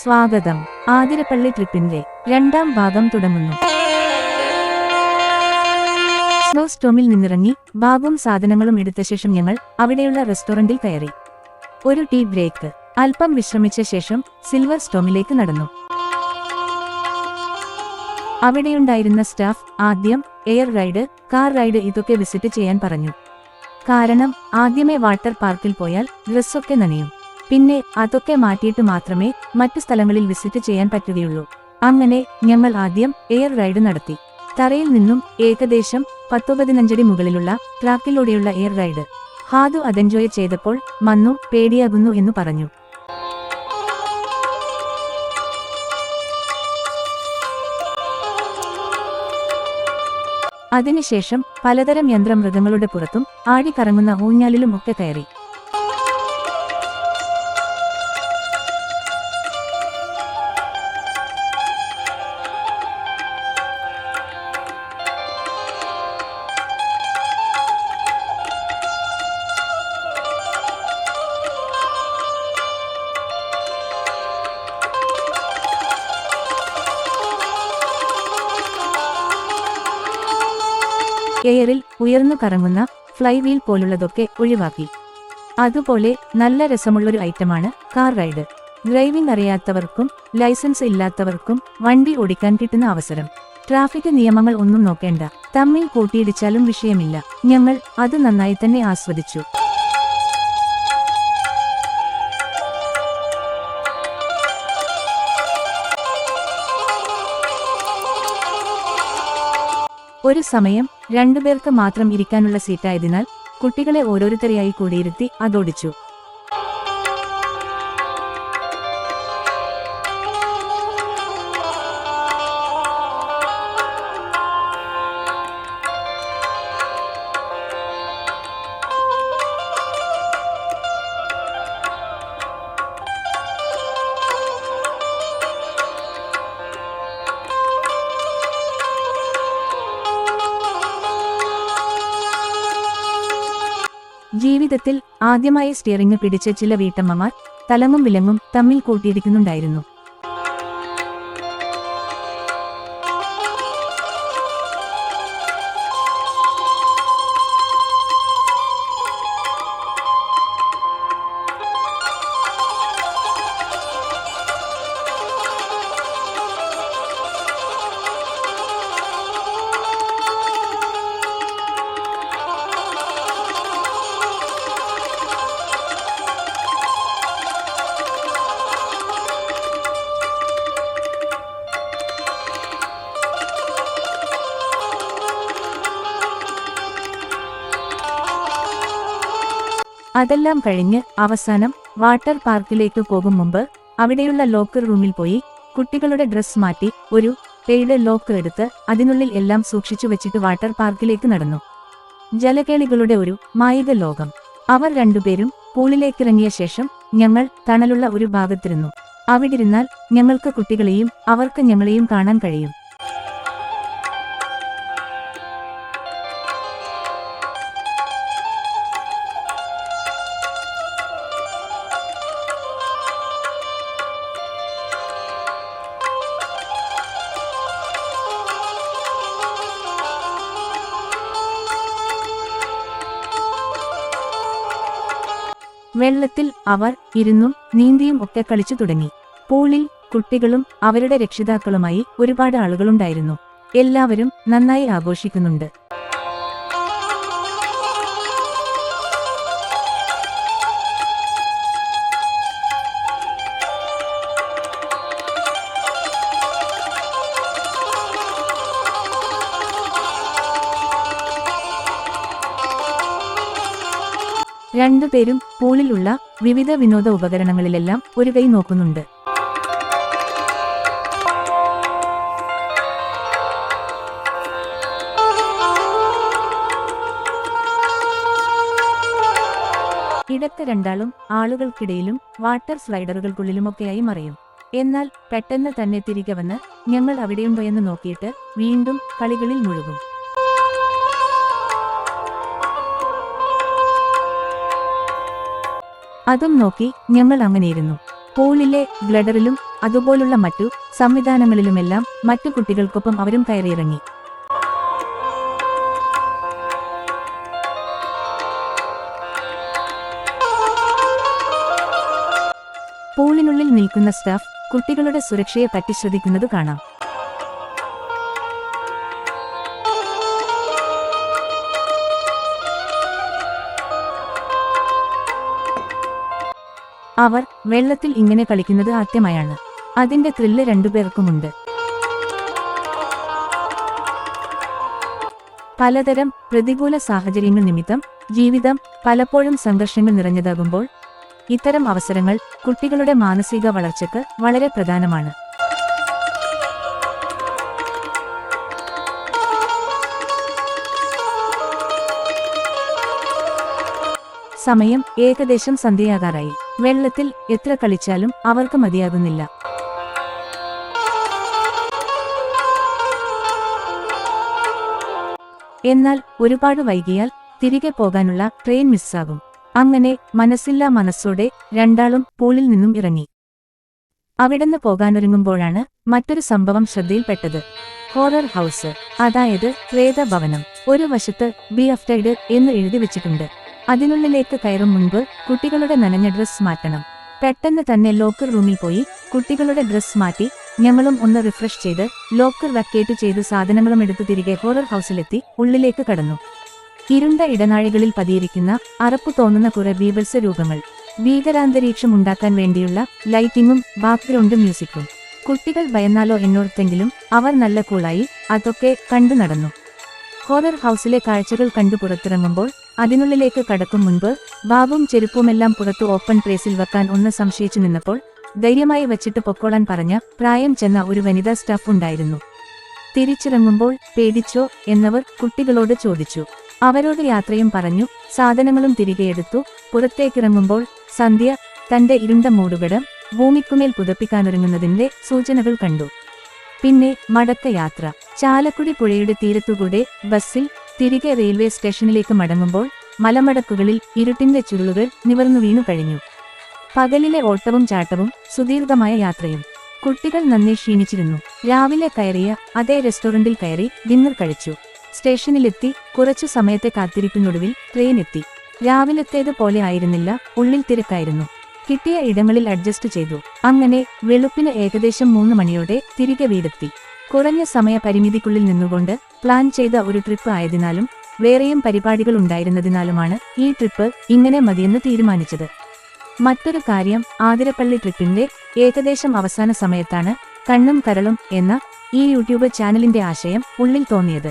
സ്വാഗതം. ആതിരപ്പള്ളി ട്രിപ്പിന്റെ രണ്ടാം ഭാഗം തുടങ്ങുന്നു. സ്നോ സ്റ്റോമിൽ നിന്നിറങ്ങി ബാഗും സാധനങ്ങളും എടുത്ത ശേഷം ഞങ്ങൾ അവിടെയുള്ള റെസ്റ്റോറന്റിൽ കയറി. ഒരു ടീ ബ്രേക്ക്. അല്പം വിശ്രമിച്ച ശേഷം സിൽവർ സ്റ്റോമിലേക്ക് നടന്നു. അവിടെയുണ്ടായിരുന്ന സ്റ്റാഫ് ആദ്യം എയർ റൈഡ്, കാർ റൈഡ് ഇതൊക്കെ വിസിറ്റ് ചെയ്യാൻ പറഞ്ഞു. കാരണം ആദ്യമേ വാട്ടർ പാർക്കിൽ പോയാൽ ഡ്രസ്സൊക്കെ നനയും. പിന്നെ അതൊക്കെ മാറ്റിയിട്ട് മാത്രമേ മറ്റു സ്ഥലങ്ങളിൽ വിസിറ്റ് ചെയ്യാൻ പറ്റുകയുള്ളൂ. അങ്ങനെ ഞങ്ങൾ ആദ്യം എയർ റൈഡ് നടത്തി. തറയിൽ നിന്നും ഏകദേശം 10-15 അടി മുകളിലുള്ള ട്രാക്കിലൂടെയുള്ള എയർ റൈഡ്. ഹാദു അതെൻജോയ് ചെയ്തപ്പോൾ മന്നു പേടിയാകുന്നു എന്നു പറഞ്ഞു. അതിനുശേഷം പലതരം യന്ത്രമൃഗങ്ങളുടെ പുറത്തും ആടിക്കറങ്ങുന്ന ഊഞ്ഞാലിലും ഒക്കെ കയറി. എയറിൽ ഉയർന്നു കറങ്ങുന്ന ഫ്ലൈ വീൽ പോലുള്ളതൊക്കെ ഒഴിവാക്കി. അതുപോലെ നല്ല രസമുള്ളൊരു ഐറ്റമാണ് കാർ റൈഡ്. ഡ്രൈവിംഗ് അറിയാത്തവർക്കും ലൈസൻസ് ഇല്ലാത്തവർക്കും വണ്ടി ഓടിക്കാൻ കിട്ടുന്ന അവസരം. ട്രാഫിക് നിയമങ്ങൾ ഒന്നും നോക്കേണ്ട, തമ്മിൽ കൂട്ടിയിടിച്ചാലും വിഷയമില്ല. ഞങ്ങൾ അത് നന്നായി തന്നെ ആസ്വദിച്ചു. ഒരു സമയം 2 പേർക്ക് മാത്രം ഇരിക്കാനുള്ള സീറ്റായതിനാൽ കുട്ടികളെ ഓരോരുത്തരെയായി കൂടിയിരുത്തി അതോടിച്ചു. ജീവിതത്തിൽ ആദ്യമായി സ്റ്റിയറിംഗ് പിടിച്ച ചില വീട്ടമ്മമാർ തലങ്ങും വിലങ്ങും തമ്മിൽ കൂട്ടിയിടിക്കുന്നുണ്ടായിരുന്നു. അതെല്ലാം കഴിഞ്ഞ് അവസാനം വാട്ടർ പാർക്കിലേക്ക് പോകും മുമ്പ് അവിടെയുള്ള ലോക്കർ റൂമിൽ പോയി കുട്ടികളുടെ ഡ്രസ് മാറ്റി ഒരു പെയ്ഡ് ലോക്ക് എടുത്ത് അതിനുള്ളിൽ എല്ലാം സൂക്ഷിച്ചു വെച്ചിട്ട് വാട്ടർ പാർക്കിലേക്ക് നടന്നു. ജലകേളികളുടെ ഒരു മായിക ലോകം. അവർ രണ്ടുപേരും പൂളിലേക്കിറങ്ങിയ ശേഷം ഞങ്ങൾ തണലുള്ള ഒരു ഭാഗത്തിരുന്നു. അവിടിരുന്നാൽ ഞങ്ങൾക്ക് കുട്ടികളെയും അവർക്ക് ഞങ്ങളെയും കാണാൻ കഴിയും. വെള്ളത്തിൽ അവർ ഇരുന്നും നീന്തിയും ഒക്കെ കളിച്ചു തുടങ്ങി. പൂളിൽ കുട്ടികളും അവരുടെ രക്ഷിതാക്കളുമായി ഒരുപാട് ആളുകളുണ്ടായിരുന്നു. എല്ലാവരും നന്നായി ആഘോഷിക്കുന്നുണ്ട്. രണ്ടുപേരും പൂളിലുള്ള വിവിധ വിനോദ ഉപകരണങ്ങളിലെല്ലാം ഒരു കൈ നോക്കുന്നുണ്ട്. ഇടയ്ക്ക് രണ്ടാളും ആളുകൾക്കിടയിലും വാട്ടർ സ്ലൈഡറുകൾക്കുള്ളിലുമൊക്കെയായി മറയും. എന്നാൽ പെട്ടെന്ന് തന്നെ തിരികെ വന്ന് ഞങ്ങൾ അവിടെയുണ്ടോയെന്ന് നോക്കിയിട്ട് വീണ്ടും കളികളിൽ മുഴുകും. അതും നോക്കി ഞങ്ങൾ അങ്ങനെയിരുന്നു. പൂളിലെ ഗ്ലഡറിലും അതുപോലുള്ള മറ്റു സംവിധാനങ്ങളിലുമെല്ലാം മറ്റു കുട്ടികൾക്കൊപ്പം അവരും കയറിയിറങ്ങി. പൂളിനുള്ളിൽ നിൽക്കുന്ന സ്റ്റാഫ് കുട്ടികളുടെ സുരക്ഷയെ പറ്റി ശ്രദ്ധിക്കുന്നത് കാണാം. അവർ വെള്ളത്തിൽ ഇങ്ങനെ കളിക്കുന്നത് ആദ്യമായാണ്. അതിന്റെ ത്രില്ല് രണ്ടുപേർക്കുമുണ്ട്. പലതരം പ്രതികൂല സാഹചര്യങ്ങൾ നിമിത്തം ജീവിതം പലപ്പോഴും സംഘർഷങ്ങൾ നിറഞ്ഞതാകുമ്പോൾ ഇത്തരം അവസരങ്ങൾ കുട്ടികളുടെ മാനസിക വളർച്ചയ്ക്ക് വളരെ പ്രധാനമാണ്. സമയം ഏകദേശം സന്ധ്യയാകാറായി. വെള്ളത്തിൽ എത്ര കളിച്ചാലും അവർക്ക് മതിയാകുന്നില്ല. എന്നാൽ ഒരുപാട് വൈകിയാൽ തിരികെ പോകാനുള്ള ട്രെയിൻ മിസ്സാകും. അങ്ങനെ മനസ്സില്ലാ മനസ്സോടെ രണ്ടാളും പൂളിൽ നിന്നും ഇറങ്ങി. അവിടുന്ന് പോകാനൊരുങ്ങുമ്പോഴാണ് മറ്റൊരു സംഭവം ശ്രദ്ധയിൽപ്പെട്ടത്. ഹൊറർ ഹൗസ്, അതായത് പ്രേതഭവനം. ഒരു വശത്ത് ബി അഫ്റ്റൈഡ് എന്ന് എഴുതി വെച്ചിട്ടുണ്ട്. അതിനുള്ളിലേക്ക് കയറും മുൻപ് കുട്ടികളുടെ നനഞ്ഞ ഡ്രസ് മാറ്റണം. പെട്ടെന്ന് തന്നെ ലോക്കർ റൂമിൽ പോയി കുട്ടികളുടെ ഡ്രസ് മാറ്റി ഞങ്ങളും ഒന്ന് റിഫ്രഷ് ചെയ്ത് ലോക്കർ വെക്കേറ്റ് ചെയ്ത് സാധനങ്ങളും എടുത്ത് തിരികെ ഹൊറർ ഹൗസിലെത്തി ഉള്ളിലേക്ക് കടന്നു. ഇരുണ്ട ഇടനാഴികളിൽ പതിയിരിക്കുന്ന അറപ്പു തോന്നുന്ന കുറെ ബീഭത്സ രൂപങ്ങൾ, ഭീകരാന്തരീക്ഷം ഉണ്ടാക്കാൻ വേണ്ടിയുള്ള ലൈറ്റിങ്ങും ബാക്ക്ഗ്രൗണ്ട് മ്യൂസിക്കും. കുട്ടികൾ ഭയന്നാലോ എന്നോർത്തെങ്കിലും അവർ നല്ല കൂളായി അതൊക്കെ കണ്ടു നടന്നു. ഹൊറർ ഹൗസിലെ കാഴ്ചകൾ കണ്ടു പുറത്തിറങ്ങുമ്പോൾ അതിനുള്ളിലേക്ക് കടക്കും മുൻപ് ബാബും ചെരുപ്പുമെല്ലാം പുറത്തു ഓപ്പൺ പ്ലേസിൽ വെക്കാൻ ഒന്ന് സംശയിച്ചു നിന്നപ്പോൾ ധൈര്യമായി വച്ചിട്ട് പൊക്കോളാൻ പറഞ്ഞ പ്രായം ചെന്ന ഒരു വനിതാ സ്റ്റാഫ് ഉണ്ടായിരുന്നു. തിരിച്ചിറങ്ങുമ്പോൾ പേടിച്ചോ എന്നവർ കുട്ടികളോട് ചോദിച്ചു. അവരോട് യാത്രയും പറഞ്ഞു. സാധനങ്ങളും തിരികെ എടുത്തു. പുറത്തേക്കിറങ്ങുമ്പോൾ സന്ധ്യ തന്റെ ഇരുണ്ട മൂടുകടം ഭൂമിക്കുമേൽ പുതപ്പിക്കാനൊരുങ്ങുന്നതിന്റെ സൂചനകൾ കണ്ടു. പിന്നെ മടക്കയാത്ര. ചാലക്കുടി പുഴയുടെ തീരത്തുകൂടെ ബസ്സിൽ തിരികെ റെയിൽവേ സ്റ്റേഷനിലേക്ക് മടങ്ങുമ്പോൾ മലമടക്കുകളിൽ ഇരുട്ടിന്റെ ചുരുളുകൾ നിവർന്നു വീണു കഴിഞ്ഞു. പകലിലെ ഓട്ടവും ചാട്ടവും സുദീർഘമായ യാത്രയും. കുട്ടികൾ നന്നേ ക്ഷീണിച്ചിരുന്നു. രാവിലെ കയറിയ അതേ റെസ്റ്റോറന്റിൽ കയറി ഡിന്നർ കഴിച്ചു. സ്റ്റേഷനിലെത്തി കുറച്ചു സമയത്തെ കാത്തിരിപ്പിനൊടുവിൽ ട്രെയിൻ എത്തി. രാവിലത്തേത് പോലെ ആയിരുന്നില്ല, ഉള്ളിൽ തിരക്കായിരുന്നു. കിട്ടിയ ഇടങ്ങളിൽ അഡ്ജസ്റ്റ് ചെയ്തു. അങ്ങനെ വെളുപ്പിന് ഏകദേശം 3 മണിയോടെ തിരികെ വീടെത്തി. കുറഞ്ഞ സമയ പരിമിതിക്കുള്ളിൽ നിന്നുകൊണ്ട് പ്ലാൻ ചെയ്ത ഒരു ട്രിപ്പ് ആയതിനാലും വേറെയും പരിപാടികൾ ഉണ്ടായിരുന്നതിനാലുമാണ് ഈ ട്രിപ്പ് ഇങ്ങനെ മതിയെന്ന് തീരുമാനിച്ചത്. മറ്റൊരു കാര്യം, ആതിരപ്പള്ളി ട്രിപ്പിന്റെ ഏകദേശം അവസാന സമയത്താണ് കണ്ണും കരളും എന്ന ഈ യൂട്യൂബ് ചാനലിന്റെ ആശയം ഉള്ളിൽ തോന്നിയത്.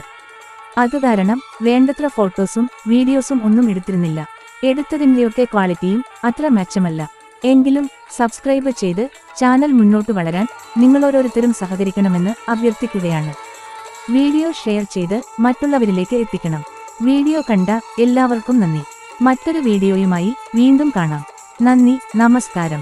അതുകാരണം വേണ്ടത്ര ഫോട്ടോസും വീഡിയോസും ഒന്നും എടുത്തിരുന്നില്ല. എടുത്തതിന്റെയൊക്കെ ക്വാളിറ്റിയും അത്ര മെച്ചമല്ല. എങ്കിലും സബ്സ്ക്രൈബ് ചെയ്ത് ചാനൽ മുന്നോട്ട് വളരാൻ നിങ്ങളോരോരുത്തരും സഹകരിക്കണമെന്ന് അഭ്യർത്ഥിക്കുകയാണ്. വീഡിയോ ഷെയർ ചെയ്ത് മറ്റുള്ളവരിലേക്ക് എത്തിക്കണം. വീഡിയോ കണ്ട എല്ലാവർക്കും നന്ദി. മറ്റൊരു വീഡിയോയുമായി വീണ്ടും കാണാം. നന്ദി, നമസ്കാരം.